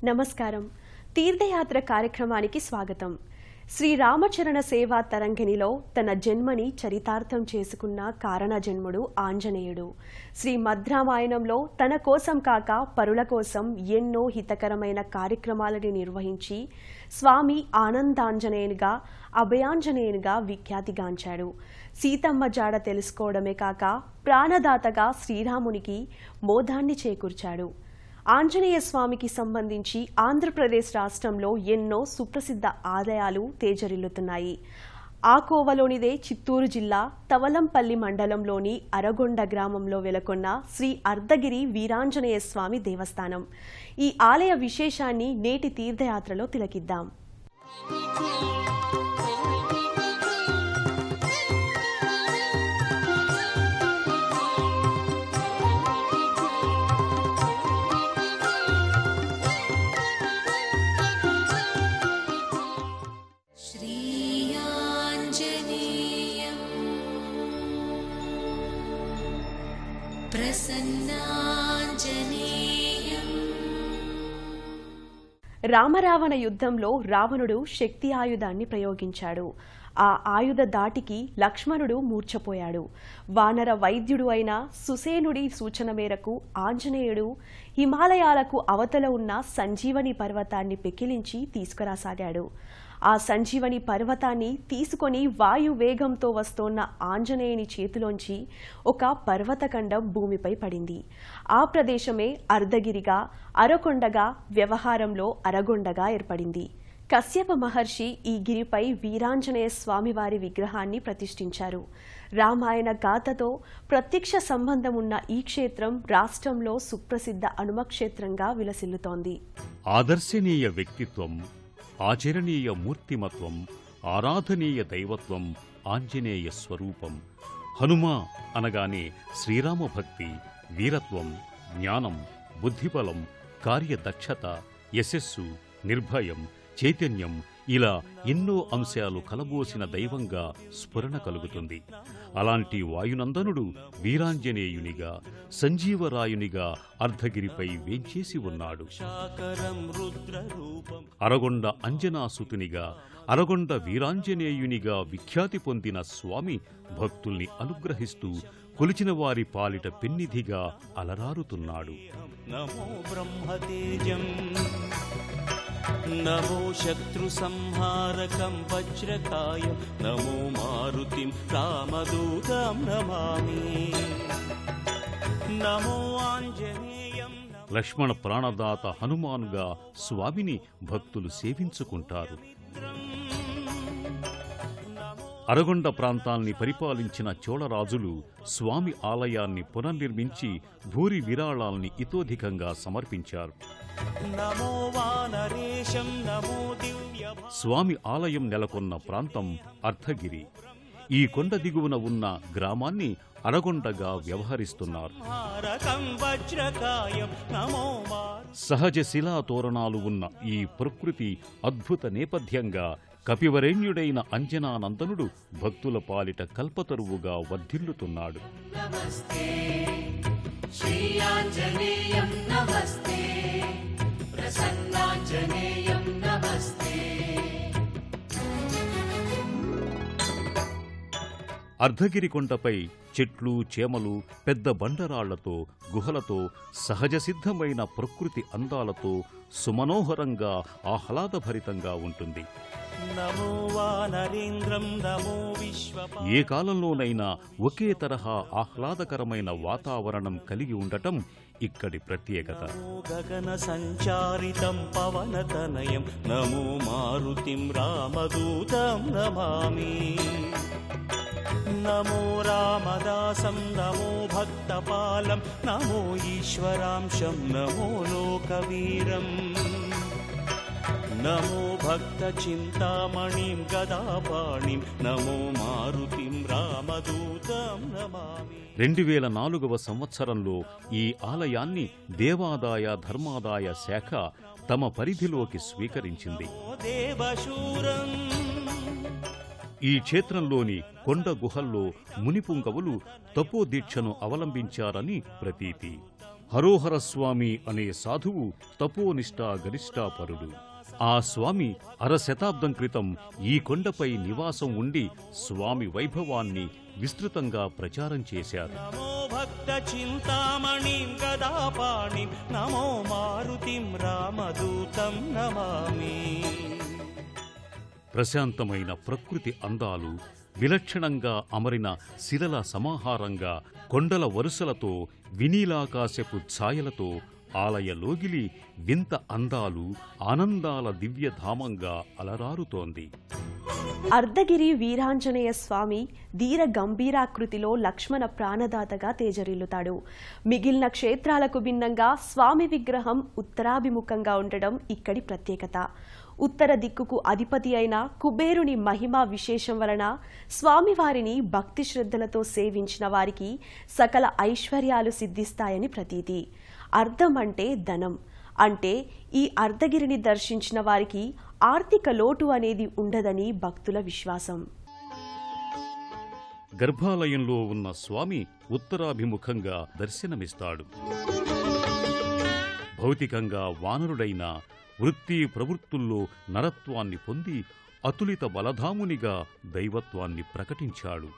నమస్కారం. తీర్థయాత్ర కార్యక్రమానికి స్వాగతం. శ్రీరామచరణ సేవా తరంగిణిలో తన జన్మని చరితార్థం చేసుకున్న కారణ జన్ముడు ఆంజనేయుడు. శ్రీ మద్రామాయణంలో తన కోసం కాక పరుల కోసం ఎన్నో హితకరమైన కార్యక్రమాలని నిర్వహించి స్వామి ఆనందాంజనేయునిగా అభయాంజనేయునిగా విఖ్యాతిగాంచాడు. సీతమ్మ జాడ తెలుసుకోవడమే కాక ప్రాణదాతగా శ్రీరామునికి మోదాన్ని చేకూర్చాడు. ఆంజనేయ స్వామికి సంబంధించి ఆంధ్రప్రదేశ్ రాష్ట్రంలో ఎన్నో సుప్రసిద్ధ ఆలయాలు తేజరిల్లుతున్నాయి. ఆ కోవలోనిదే చిత్తూరు జిల్లా తవలంపల్లి మండలంలోని అరగొండ గ్రామంలో వెలకొన్న శ్రీ అర్ధగిరి వీరాంజనేయ స్వామి దేవస్థానం. ఈ ఆలయ విశేషాన్ని నేటి తీర్థయాత్రలో తిలకిద్దాం. రామరావణ యుద్ధంలో రావణుడు శక్తి ఆయుధాన్ని ప్రయోగించాడు. ఆ ఆయుధ దాటికి లక్ష్మణుడు మూర్ఛపోయాడు. వానర వైద్యుడు అయిన సుసేనుడి సూచన మేరకు ఆంజనేయుడు హిమాలయాలకు అవతల ఉన్న సంజీవని పర్వతాన్ని పెకిలించి తీసుకురాసాగాడు. ఆ సంజీవని పర్వతాన్ని తీసుకొని వాయు వేగంతో వస్తోన్న ఆంజనేయుని చేతిలోంచి ఒక పర్వతఖండం భూమిపై పడింది. ఆ ప్రదేశమే అర్ధగిరిగా, అరకొండగా, వ్యవహారంలో అరగొండగా ఏర్పడింది. కశ్యప మహర్షి ఈ గిరిపై వీరాంజనేయ స్వామివారి విగ్రహాన్ని ప్రతిష్ఠించారు. రామాయణ గాథతో ప్రత్యక్ష సంబంధం ఉన్న ఈ క్షేత్రం రాష్ట్రంలో సుప్రసిద్ధ హనుమక్షేత్రంగా విలసిల్లుతోంది. ఆదర్శనీయ వ్యక్తిత్వం, ఆచరణీయ మూర్తిమత్వం, ఆరాధనీయ దైవత్వం ఆంజనేయ స్వరూపం. హనుమ అనగానే శ్రీరామభక్తి, వీరత్వం, జ్ఞానం, బుద్ధిబలం, కార్యదక్షత, యశస్సు, నిర్భయం, చైతన్యం ఇలా ఎన్నో అంశాలు కలబోసిన దైవంగా స్ఫురణ కలుగుతుంది. అలాంటి వాయునందనుడు వీరాంజనేయునిగా, సంజీవరాయునిగా అర్ధగిరిపై వేంచేసి ఉన్నాడు. అరగొండ అంజనాసుతునిగా, అరగొండ వీరాంజనేయునిగా విఖ్యాతి పొందిన స్వామి భక్తుల్ని అనుగ్రహిస్తూ కొలిచిన వారి పాలిట పెన్నిధిగా అలరారుతున్నాడు. నమో బ్రహ్మతేజం, నమో శత్రు సంహారకం వజ్రకాయం, నమో మారుతిం రామదూతం నమామి, నమో ఆంజనేయం. లక్ష్మణ ప్రాణదాత హనుమానుగా స్వామిని భక్తులు సేవించుకుంటారు. అరగొండ ప్రాంతాల్ని పరిపాలించిన చోళరాజులు స్వామి ఆలయాన్ని పునర్నిర్మించి భూరి విరాళాల్ని ఇతోధికంగా సమర్పించారు. స్వామి ఆలయం నెలకొన్న ప్రాంతం అర్ధగిరి. ఈ కొండ దిగువన ఉన్న గ్రామాన్ని అరగొండగా వ్యవహరిస్తున్నారు. సహజ శిలా తోరణాలు ఉన్న ఈ ప్రకృతి అద్భుత నేపథ్యంగా కపివరేణ్యుడైన అంజనానందనుడు భక్తుల పాలిట కల్పతరువుగా వర్ధిల్లుతున్నాడు. అర్ధగిరి కొండపై చెట్లు, చేమలు, పెద్ద బండరాళ్లతో, గుహలతో, సహజ సిద్ధమైన ప్రకృతి అందాలతో సుమనోహరంగా, ఆహ్లాదభరితంగా ఉంటుంది. ఏ కాలంలోనైనా ఒకే తరహా ఆహ్లాదకరమైన వాతావరణం కలిగి ఉండటం ఇక్కడి ప్రత్యేకత. గగన సంచారితం పవనతనయం, నమో మారుతిం రామదూతం నమామి, నమో రామదాసం, నమో భక్తపాలం, నమో ఈశ్వరాంశం, నమో లోకవీరం, నమో భక్త చింతామణిం గదాపాణిం, నమో మారుతిం రామదూతం నమామి. 2004వ సంవత్సరంలో ఈ ఆలయాన్ని దేవాదాయ ధర్మాదాయ శాఖ తమ పరిధిలోకి స్వీకరించింది. ఈ క్షేత్రంలోని కొండ గుహల్లో మునిపుంగవులు తపోదీక్షను అవలంబించారని ప్రతీతి. హరోహర స్వామి అనే సాధువు తపోనిష్టా గరిష్టాపరుడు. ఆ స్వామి అరశతాబ్దం క్రితం ఈ కొండపై నివాసం ఉండి స్వామి వైభవాన్ని విస్తృతంగా ప్రచారం చేశారు. నమో భక్త చింతామణిం గదాపాణిం నమో మారుతిం రామదూతం నమామి. ప్రశాంతమైన ప్రకృతి అందాలు, విలక్షణంగా అమరిన శిలల సమాహారంగా, కొండల వరుసలతో, వినీలాకాశపు ఛాయలతో ఆలయ లోగిలి వింత అందాలు, ఆనందాల దివ్యధామంగా అలరారుతోంది. అర్ధగిరి వీరాంజనేయ స్వామి ధీర గంభీరాకృతిలో లక్ష్మణ ప్రాణదాతగా తేజరిల్లుతాడు. మిగిలిన క్షేత్రాలకు భిన్నంగా స్వామి విగ్రహం ఉత్తరాభిముఖంగా ఉండడం ఇక్కడి ప్రత్యేకత. ఉత్తర దిక్కుకు అధిపతి అయిన కుబేరుని మహిమా విశేషం వలన స్వామివారిని భక్తి శ్రద్ధలతో సేవించిన వారికి సకల ఐశ్వర్యాలు సిద్ధిస్తాయని ప్రతీతి. అర్ధం అంటే ధనం. అంటే ఈ అర్ధగిరిని దర్శించిన వారికి ఆర్థిక లోటు అనేది ఉండదని భక్తుల విశ్వాసం. గర్భాలయంలో ఉన్న స్వామి ఉత్తరాభిముఖంగా దర్శనమిస్తాడు. భౌతికంగా వానరుడైన, వృత్తి ప్రవృత్తుల్లో నరత్వాన్ని పొంది అతులిత బలధామునిగా దైవత్వాన్ని ప్రకటించాడు.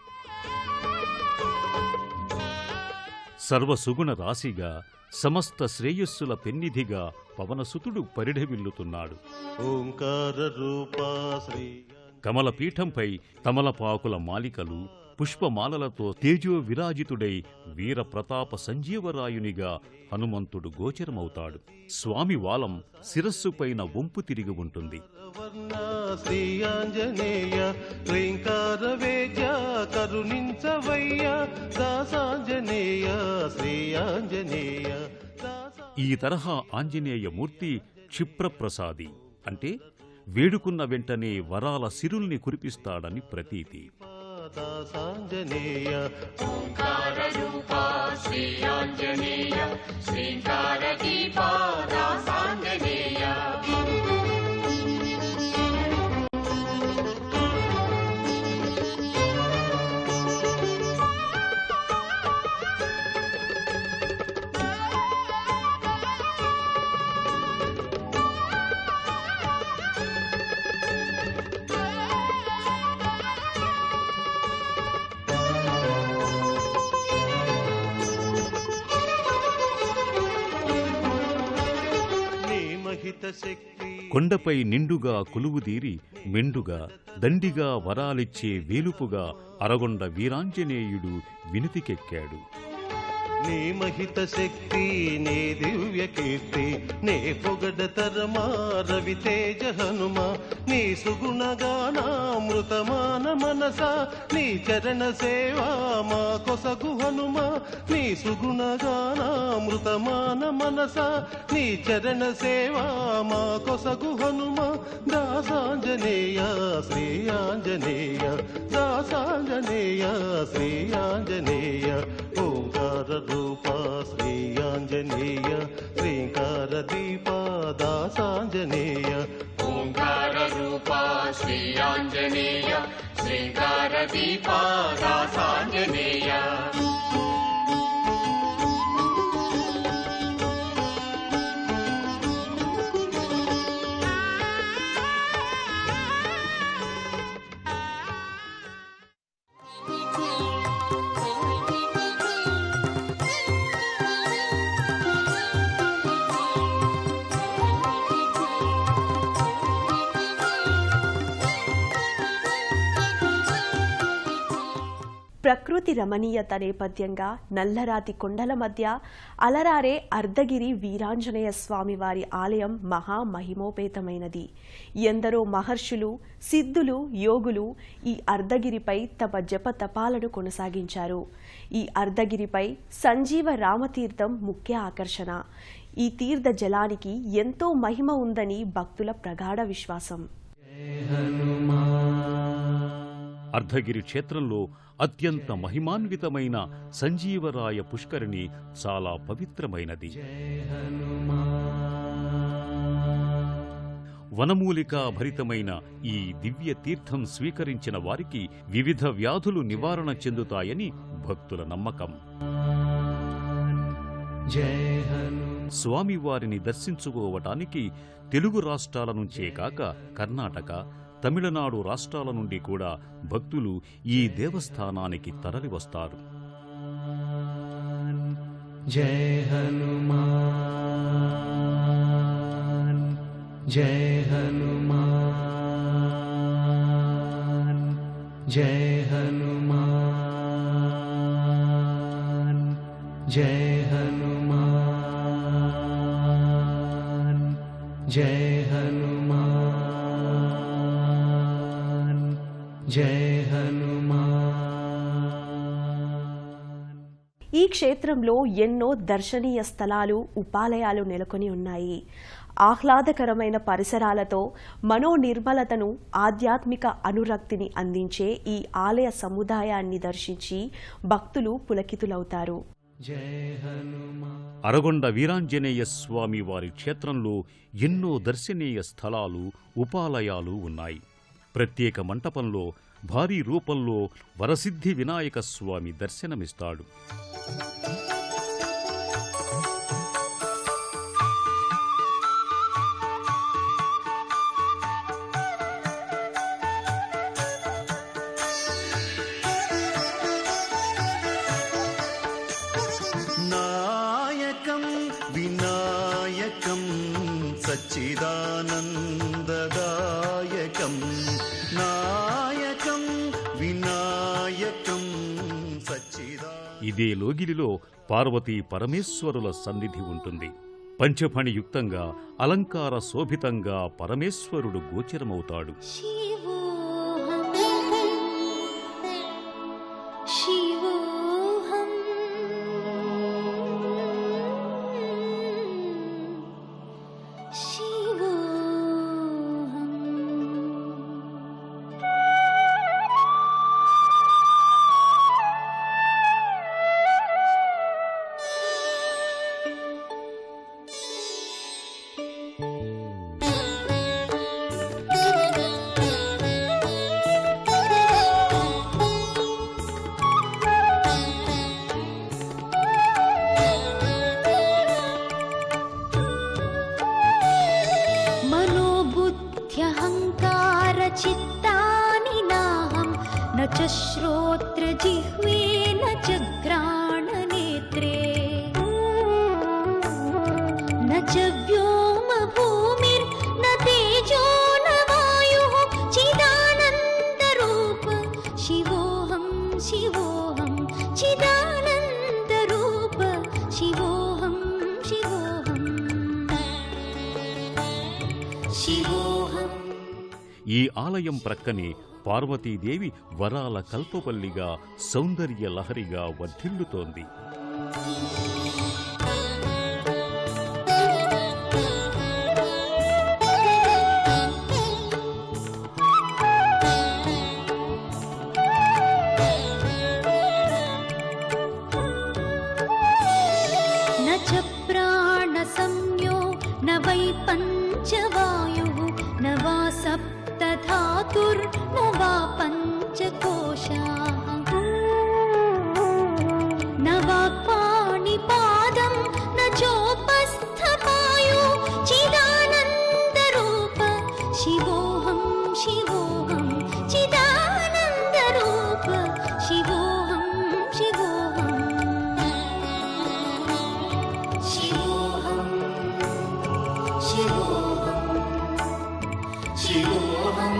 సర్వసుగుణ రాశిగా, సమస్త శ్రేయస్సుల పెన్నిధిగా పవనసుతుడు పరిఢవిల్లుతున్నాడు. కమలపీఠంపై తమలపాకుల మాలికలు, పుష్పమాలలతో తేజో విరాజితుడై వీరప్రతాప సంజీవరాయునిగా హనుమంతుడు గోచరమవుతాడు. స్వామి వాలం శిరస్సుపైన వంపు తిరిగి ఉంటుంది. ఈ తరహా ఆంజనేయమూర్తి క్షిప్రప్రసాది, అంటే వేడుకున్న వెంటనే వరాల సిరుల్ని కురిపిస్తాడని ప్రతీతి. దాసాంజనేయ ఓంకార రూపా శ్రీ ఆంజనేయ శ్రీంకార దీపా దాసాంజనేయ. కొండపై నిండుగా కొలువుదీరి మెండుగా దండిగా వరాలిచ్చే వేలుపుగా అరగొండ వీరాంజనేయుడు వినుతికెక్కాడు. నీ మహిత శక్తి, నీ దివ్య కీర్తి, నే పొగడతరమా రవితేజ హనుమ. నీ సుగుణగానామృతమాన మనస, నీ చరణ సేవా మా కొసగు హనుమ. నీ సుగుణగానామృతమాన మనస, నీ చరణ సేవా మా కొసగు హనుమ. దాసాంజనేయ శ్రీ ఆంజనేయ, దాసాంజనేయ శ్రీ ఆంజనేయ. ఓంకార రూపా శ్రీ ఆంజనేయ శ్రీంకార దీపా దాసాంజనేయ. ఓంకార రూపా శ్రీ ఆంజనేయ శ్రీంకార దీపా దాసాంజనేయ. ప్రకృతి రమణీయత నేపథ్యంగా నల్లరాతి కొండల మధ్య అలరారే అర్ధగిరి వీరాంజనేయ స్వామి వారి ఆలయం మహామహిమోపేతమైనది. ఎందరో మహర్షులు, సిద్ధులు, యోగులు ఈ అర్ధగిరిపై తమ జప తపాలను కొనసాగించారు. ఈ అర్ధగిరిపై సంజీవ రామతీర్థం ముఖ్య ఆకర్షణ. ఈ తీర్థ జలానికి ఎంతో మహిమ ఉందని భక్తుల ప్రగాఢ విశ్వాసం. అర్ధగిరి క్షేత్రంలో అత్యంత మహిమాన్వితమైన సంజీవరాయ పుష్కరిణి చాలా పవిత్రమైనది. వనమూలికా భరితమైన ఈ దివ్య తీర్థం స్వీకరించిన వారికి వివిధ వ్యాధులు నివారణ చెందుతాయని భక్తుల నమ్మకం. స్వామివారిని దర్శించుకోవటానికి తెలుగు రాష్ట్రాల నుంచే కాక కర్ణాటక, తమిళనాడు రాష్ట్రాల నుండి కూడా భక్తులు ఈ దేవస్థానానికి తరలివస్తారు. జై హనుమాన్ జై హనుమాన్ జై హనుమాన్ జై హనుమాన్ జై హనుమాన్ జై హనుమాన్. ఈ క్షేత్రంలో ఎన్నో దర్శనీయ స్థలాలు, ఉపాలయాలు నెలకొని ఉన్నాయి. ఆహ్లాదకరమైన పరిసరాలతో మనోనిర్మలతను, ఆధ్యాత్మిక అనురక్తిని అందించే ఈ ఆలయ సముదాయాన్ని దర్శించి భక్తులు పులకితులవుతారు. అరగొండ వీరాంజనేయ స్వామి వారి క్షేత్రంలో ఎన్నో దర్శనీయ స్థలాలు, ఉపాలయాలు ఉన్నాయి. ప్రత్యేక మంటపంలో భారీ రూపంలో వరసిద్ధి వినాయక స్వామి దర్శనమిస్తాడు. నాయకం వినాయకం సచ్చిదానందదాయకం నాయకం వినాయకం సచ్చిదా. ఇదే లోగిలిలో పార్వతీ పరమేశ్వరుల సన్నిధి ఉంటుంది. పంచఫణియుక్తంగా అలంకార శోభితంగా పరమేశ్వరుడు గోచరమవుతాడు. चित्तानि नाहं न च श्रोत्रजिह्वे न च घ्राणनेत्रे न च व्योमभूमिर्न तेजो न वायुः चिदानन्दरूप शिवोऽहं शिवोऽहं चिदानन्दरूप शिवोऽहं शिवोऽहं शिवोऽहं. ఈ ఆలయం ప్రక్కనే పార్వతీదేవి వరాల కల్పవల్లిగా, సౌందర్య లహరిగా వర్ధిల్లుతోంది. न च प्राणसंज्ञो न वै पञ्चवायुः न वा सप्तधातुर्न वा पञ्चकोशाः न वा पाणिपादं न चोपस्थपायु चिदानन्दरूप शिवोऽहं शिवोऽहं चिदानन्दरूप शिवोऽहं शिवोऽहं शिवोऽहं शिवोऽहं शिवोऽहं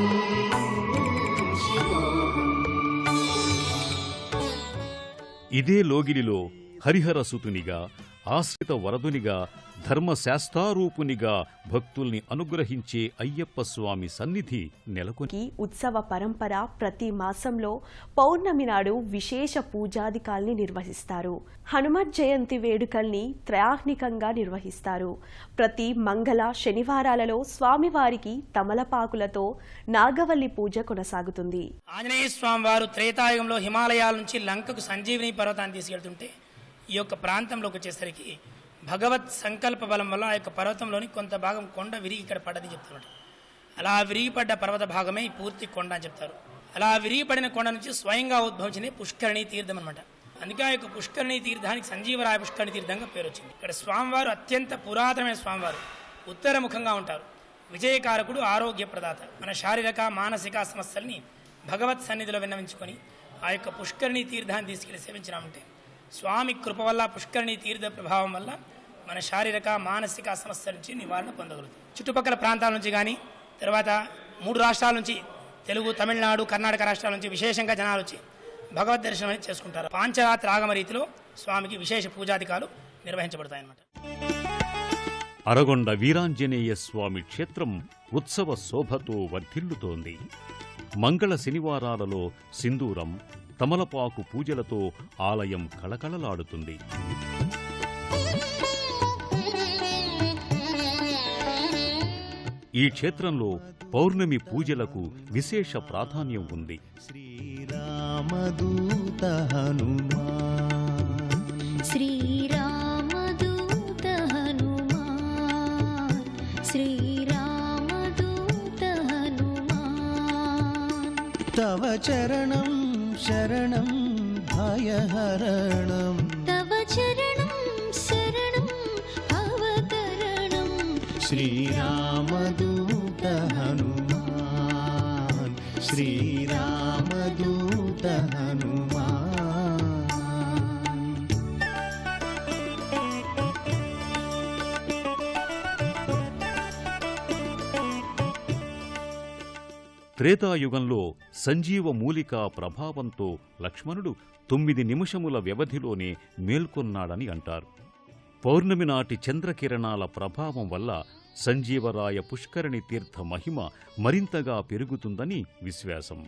शिवोऽहं. ఇదే లోగిలిలో హరిహరసుతునిగా, ఆశ్రిత వరదునిగా, ధర్మశాస్త్రారూపునిగా భక్తుల్ని అనుగ్రహించే అయ్యప్ప స్వామి సన్నిధి నెలకొని. ఈ ఉత్సవ పరంపర ప్రతి మాసంలో పౌర్ణమి నాడు విశేష పూజాదికాల్ని నిర్వహిస్తారు. హనుమత్ జయంతి వేడుకల్ని త్రయాహ్నికంగా నిర్వహిస్తారు. ప్రతి మంగళ శనివారాలలో స్వామివారికి తమలపాకులతో నాగవల్లి పూజ కొనసాగుతుంది. ఆంజనేయ స్వామి వారు త్రేతాయుగంలో హిమాలయాల నుంచి లంకకు సంజీవిని పర్వతాన్ని తీసుకెళ్తుంటే ఈ యొక్క ప్రాంతంలోకి వచ్చేసరికి భగవత్ సంకల్ప బలం వల్ల ఆ యొక్క పర్వతంలోని కొంత భాగం కొండ విరిగి ఇక్కడ పడ్డది చెప్తున్నట్టు. అలా విరిగిపడ్డ పర్వత భాగమే ఈ పూర్తి కొండ అని చెప్తారు. అలా విరిగిపడిన కొండ నుంచి స్వయంగా ఉద్భవించింది పుష్కరిణి తీర్థం అనమాట. అందుకే ఆ యొక్క పుష్కరిణి తీర్థానికి సంజీవరాయ పుష్కరిణి తీర్థంగా పేరు వచ్చింది. ఇక్కడ స్వామివారు అత్యంత పురాతనమైన స్వామివారు, ఉత్తరముఖంగా ఉంటారు. విజయకారకుడు, ఆరోగ్య ప్రదాత. మన శారీరక మానసిక సమస్యల్ని భగవత్ సన్నిధిలో విన్నవించుకొని ఆ యొక్క పుష్కరిణి తీర్థాన్ని తీసుకెళ్లి సేవించినామంటే స్వామి కృప వల్ల, పుష్కరిణి తీర్థ ప్రభావం వల్ల మన శారీరక మానసిక సమస్యల నుంచి నివారణ పొందగలుగుతాం. చుట్టుపక్కల ప్రాంతాల నుంచి కానీ, తర్వాత 3 రాష్ట్రాల నుంచి, తెలుగు, తమిళనాడు, కర్ణాటక రాష్ట్రాల నుంచి విశేషంగా జనాలు వచ్చి భగవద్ దర్శనం అనేది చేసుకుంటారు. పాంచరాత్రి ఆగమ రీతిలో స్వామికి విశేష పూజాధికాలు నిర్వహించబడతాయన్నమాట. అరగొండ వీరాంజనేయ స్వామి క్షేత్రం ఉత్సవ శోభతో వర్ధిల్లుతోంది. మంగళ శనివారాలలో సింధూరం, తమలపాకు పూజలతో ఆలయం కళకళలాడుతుంది. ఈ క్షేత్రంలో పౌర్ణమి పూజలకు విశేష ప్రాధాన్యం ఉంది. శ్రీరామదూత హనుమాన్ శ్రీరామదూత హనుమాన్ శ్రీరామదూత హనుమాన్ తవ చరణం శరణం భయహరణం తవ చరణం శరణం భవతరణం శ్రీరామదూత హనుమాన్ శ్రీరామదూత హనుమాన్. త్రేతాయుగంలో సంజీవ మూలికా ప్రభావంతో లక్ష్మణుడు 9 నిమిషముల వ్యవధిలోనే మేల్కొన్నాడని అంటారు. పౌర్ణమి నాటి చంద్రకిరణాల ప్రభావం వల్ల సంజీవరాయ పుష్కరిణి తీర్థ మహిమ మరింతగా పెరుగుతుందని విశ్వాసం.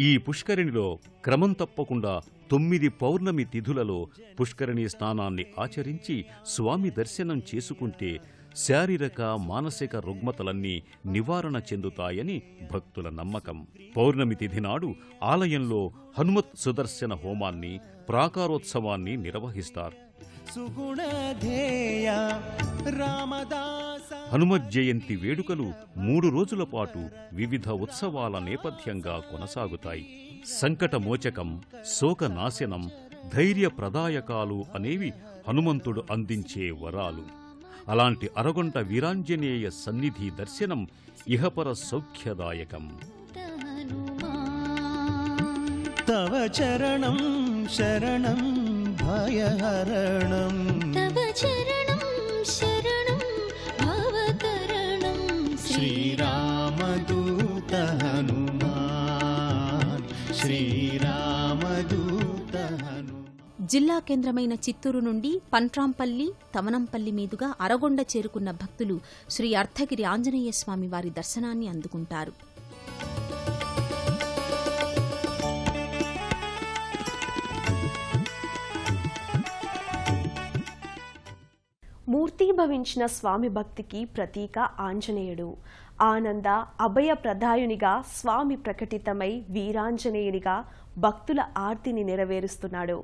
ఈ పుష్కరిణిలో క్రమం తప్పకుండా 9 పౌర్ణమి తిథులలో పుష్కరిణి స్నానాన్ని ఆచరించి స్వామి దర్శనం చేసుకుంటే శారీరక మానసిక రుగ్మతలన్నీ నివారణ చెందుతాయని భక్తుల నమ్మకం. పౌర్ణమి తిథి నాడు ఆలయంలో హనుమత్ సుదర్శన హోమాన్ని, ప్రాకారోత్సవాన్ని నిర్వహిస్తారు. సుగుణధేయ రామదాస హనుమత్ జయంతి వేడుకలు 3 రోజుల పాటు వివిధ ఉత్సవాల నేపథ్యంగా కొనసాగుతాయి. సంకటమోచకం, శోకనాశనం, ధైర్యప్రదాయకాలు అనేవి హనుమంతుడు అందించే వరాలు. అలాంటి అరగొండ వీరాంజనేయ సన్నిధి దర్శనం ఇహపర సౌఖ్యదాయకం. తవ చరణం శరణం భయహరణం తవ చరణం శరణం భవతరణం శ్రీరామదూత హనుమాన్ శ్రీరామదూత హనుమాన్. జిల్లా కేంద్రమైన చిత్తూరు నుండి పంట్రాంపల్లి, తమనంపల్లి మీదుగా అరగొండ చేరుకున్న భక్తులు శ్రీ అర్ధగిరి ఆంజనేయ స్వామి వారి దర్శనాన్ని అందుకుంటారు. మూర్తీభవించిన స్వామి భక్తికి ప్రతీక ఆంజనేయుడు. ఆనంద అభయ ప్రదాయునిగా స్వామి ప్రకటితమై వీరాంజనేయునిగా భక్తుల ఆర్తిని నెరవేరుస్తున్నాడు.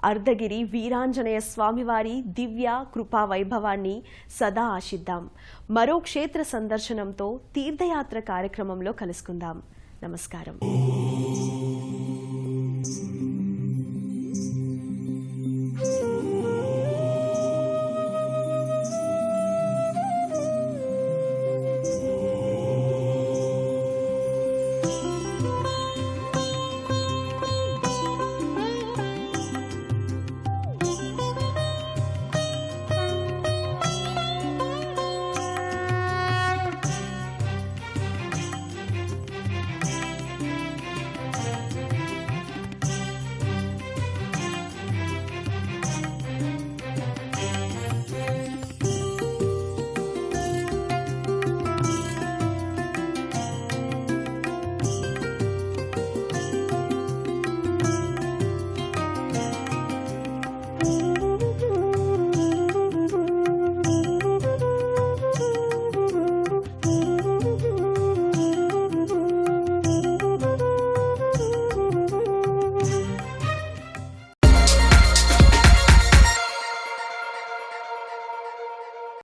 అర్ధగిరి వీరాంజనేయ స్వామివారి దివ్య కృపా వైభవాన్ని సదా ఆశిద్దాం. మరో క్షేత్ర సందర్శనంతో తీర్థయాత్ర కార్యక్రమంలో కలుసుకుందాం. నమస్కారం.